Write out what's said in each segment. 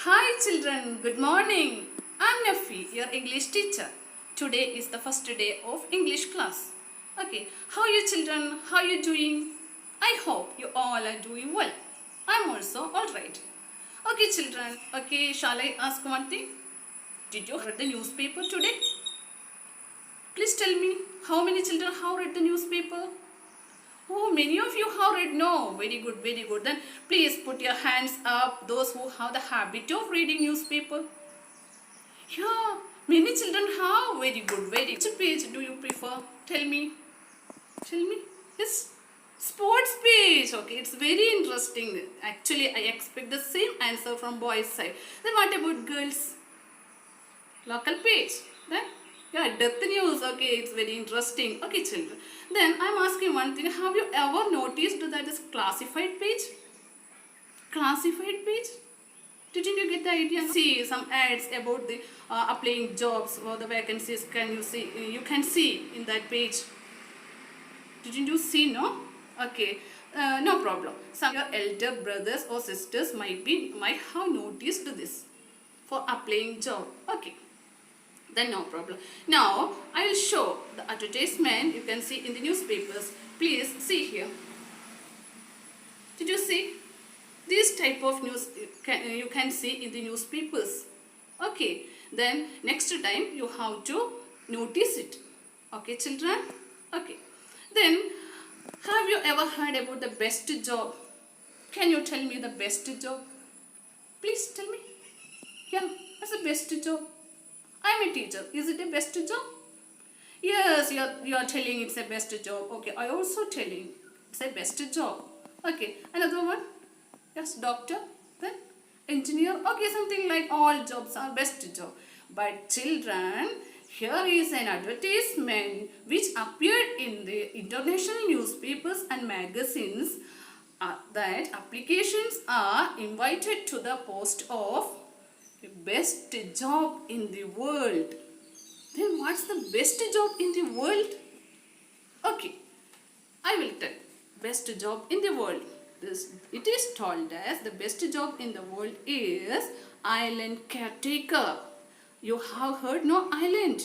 Hi children, good morning. I'm Nafi, your English teacher. Today is the first day of English class. Okay, how are you children? How are you doing? I hope you all are doing well. I'm also alright. Okay children, okay, shall I ask one thing? Did you read the newspaper today? Please tell me, how many children have read the newspaper? Oh, many of you have read. No, very good, very good. Then please put your hands up, those who have the habit of reading newspaper. Yeah, many children have. Very good, very good. Which page do you prefer? Tell me. Tell me. Yes. Sports page. Okay, it's very interesting. Actually, I expect the same answer from boys' side. Then what about girls? Local page. Then, yeah, death news. Okay, it's very interesting. Okay, children. Then I'm asking one thing. Have you ever noticed that is classified page? Classified page? Didn't you get the idea? See some ads about the applying jobs or the vacancies. Can you see? You can see in that page. Didn't you see? No. Okay. No problem. Some of your elder brothers or sisters might have noticed this for applying job. Okay. Then no problem. Now I will show the advertisement you can see in the newspapers. Please see here. Did you see? This type of news you can see in the newspapers. Okay. Then next time you have to notice it. Okay children? Okay. Then have you ever heard about the best job? Can you tell me the best job? Please tell me. Yeah, what's the best job? I'm a teacher. Is it a best job? Yes, you are telling it's a best job. Okay, I also telling it's a best job. Okay, another one. Yes, doctor. Then engineer. Okay, something like all jobs are best job. But children, here is an advertisement which appeared in the international newspapers and magazines that applications are invited to the post of best job in the world. Then what's the best job in the world? Okay, I will tell. Best job in the world. It is told as the best job in the world is island caretaker. You have heard no island.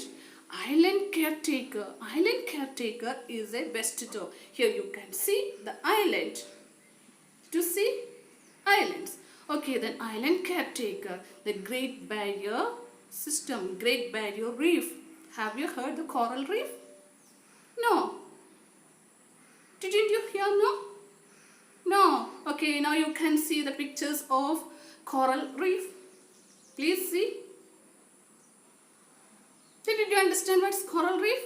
Island caretaker. Island caretaker is a best job. Here you can see the island. To see islands. Okay, then island caretaker. The Great Barrier System. Great Barrier Reef. Have you heard the coral reef? No. Didn't you hear? No? No. Okay, now you can see the pictures of coral reef. Please see. Did you understand what's coral reef?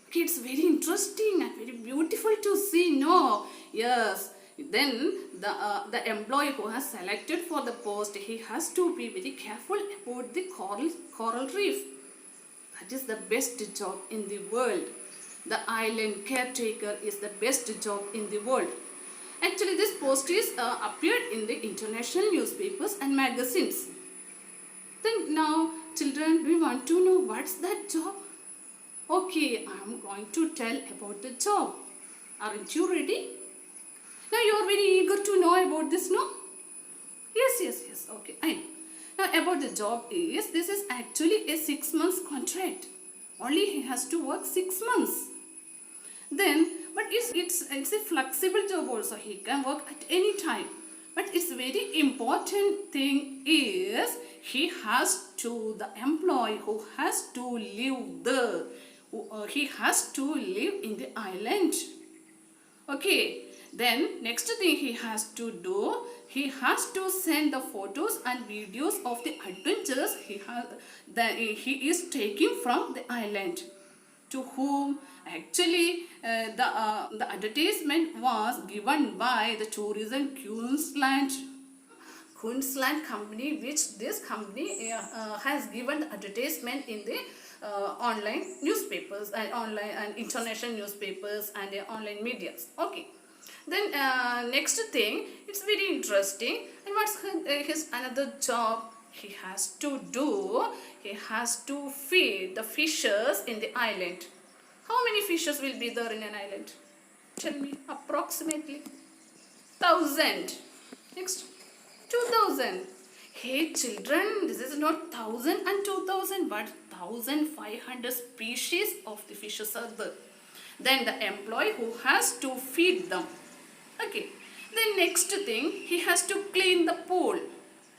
Okay, it's very interesting and very beautiful to see. No. Yes. Then the employee who has selected for the post, he has to be very careful about the coral reef. That is the best job in the world. The island caretaker is the best job in the world. Actually, this post is appeared in the international newspapers and magazines. Then now, children, we want to know what's that job? Okay, I am going to tell about the job. Aren't you ready? Now you are very eager to know about this, no? Yes. Okay, I know. Now about the job is, this is actually a 6 months contract. Only he has to work 6 months. Then, but it's a flexible job also. He can work at any time. But it's very important thing is, the employee who has to live there. He has to live in the island. Okay. Then next thing he has to do, he has to send the photos and videos of the adventures he is taking from the island. To whom actually the advertisement was given by the Tourism Queensland company, which this company has given the advertisement in the online newspapers and online and international newspapers and online medias. Okay. Then next thing, it's very interesting. And what's his another job he has to do? He has to feed the fishes in the island. How many fishes will be there in an island? Tell me, approximately 1,000. Next, 2,000. Hey children, this is not 1000 and 2000 but 1500 species of the fishes are there. Then the employee who has to feed them. Okay. The next thing, he has to clean the pool.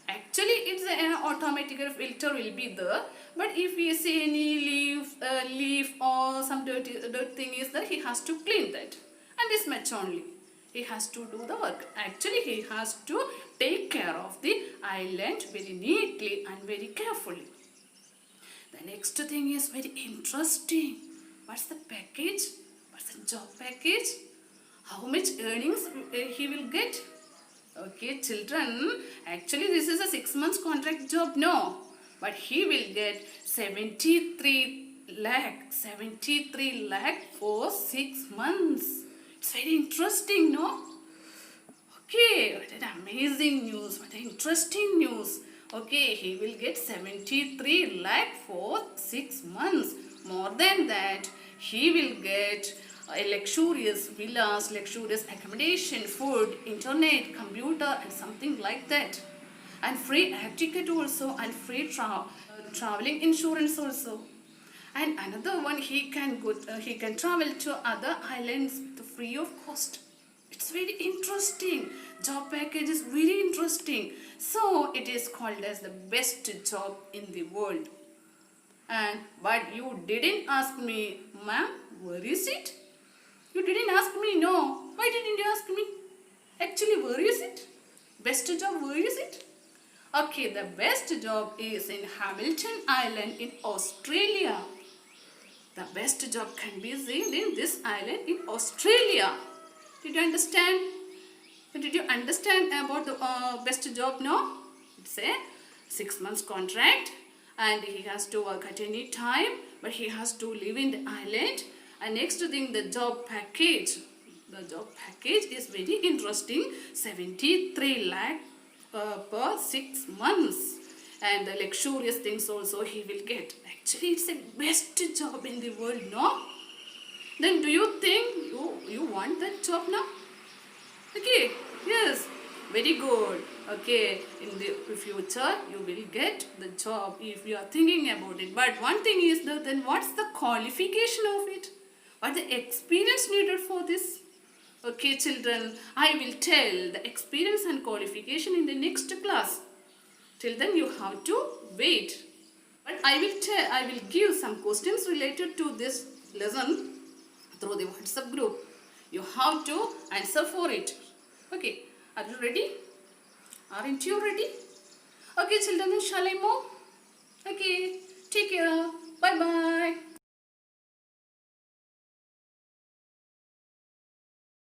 Actually, it's an automatic filter will be there. But if we see any leaf or some dirt thing is there, he has to clean that. And this much only. He has to do the work. Actually, he has to take care of the island very neatly and very carefully. The next thing is very interesting. What's the package? What's the job package? How much earnings he will get? Okay, children, actually this is a 6 months contract job, no. But he will get 73 lakh for 6 months. It's very interesting, no? Okay, what an amazing news, what an interesting news. Okay, he will get 73 lakh for 6 months. More than that, he will get a luxurious villas, luxurious accommodation, food, internet, computer and something like that. And free air ticket also and free traveling insurance also. And another one, he can travel to other islands free of cost. It's very interesting. Job package is very interesting. So it is called as the best job in the world. And but you didn't ask me, ma'am, where is it? You didn't ask me, no. Why didn't you ask me? Actually, where is it? Best job, where is it? Okay, the best job is in Hamilton Island in Australia. The best job can be seen in this island in Australia. Did you understand? Did you understand about the best job? No? It's a 6 months contract and he has to work at any time, but he has to live in the island. And next thing, the job package. The job package is very interesting. 73 lakh per 6 months. And the luxurious things also he will get. Actually, it's the best job in the world, no? Then do you think you want that job now? Okay, yes, very good. Okay, in the future you will get the job if you are thinking about it. But one thing is that then what's the qualification of it? What's the experience needed for this? Okay, children, I will tell the experience and qualification in the next class. Till then you have to wait. But I will give some questions related to this lesson through the WhatsApp group. You have to answer for it. Okay, are you ready? Aren't you ready? Okay, children, shall I move?